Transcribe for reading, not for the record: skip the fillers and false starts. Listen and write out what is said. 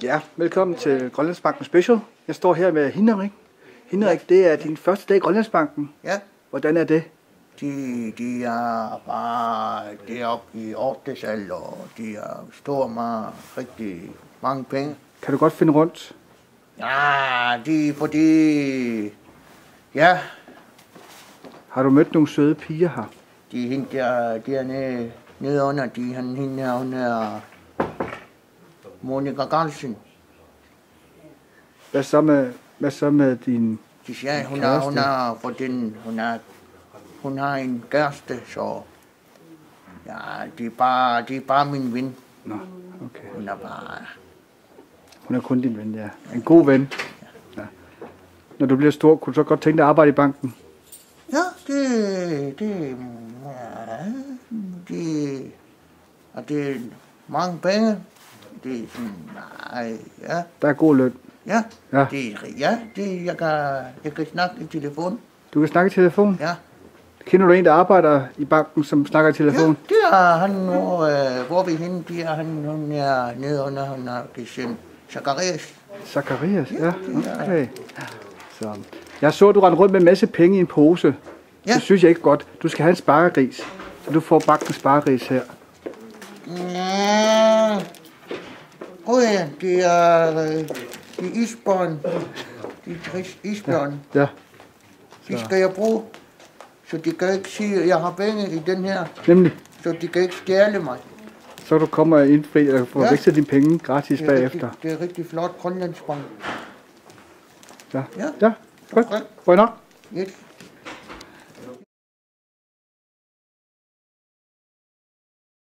Ja, velkommen til Grønlandsbanken Special. Jeg står her med Hinrik. Hinrik, det er din første dag i Grønlandsbanken. Ja. Hvordan er det? De er bare deroppe i Ortesal, og de er store med rigtig mange penge. Kan du godt finde rundt? Ja, fordi... Ja, Har du mødt nogle søde piger her? de hende der nede under, hende her, hun er Monika Carlsen. Hvad så med din De siger, hun har en kæreste, så ja, de er bare min ven. Nå, okay. Hun er kun din ven, ja. En god ven. Ja. Når du bliver stor, kunne du så godt tænke dig at arbejde i banken? Ja, det er mange penge. Det er sådan, nej, ja. Der er god løn. Ja, ja. Jeg kan snakke i telefon. Du kan snakke i telefon? Ja. Kender du en, der arbejder i banken, som snakker i telefon? Ja, det er han nu, hvor vi hende, hun er nede under, hun er det Zacharias. Zacharias, ja, okay. Så. Jeg så, at du rendte rundt med en masse penge i en pose. Ja. Det synes jeg ikke godt. Du skal have en sparegris, så du får bankens sparegris her. Ja. Ja, det er isbjørn. De isbjørn. Ja. De skal jeg bruge, så de kan ikke sige, at jeg har penge i den her. Nemlig. Så de kan ikke stjæle mig. Så du kommer indfri og får vekslet dine penge gratis bagefter. Det er rigtig flot Grønlandsbank. Ja. Godt. Hvor nok? Yes.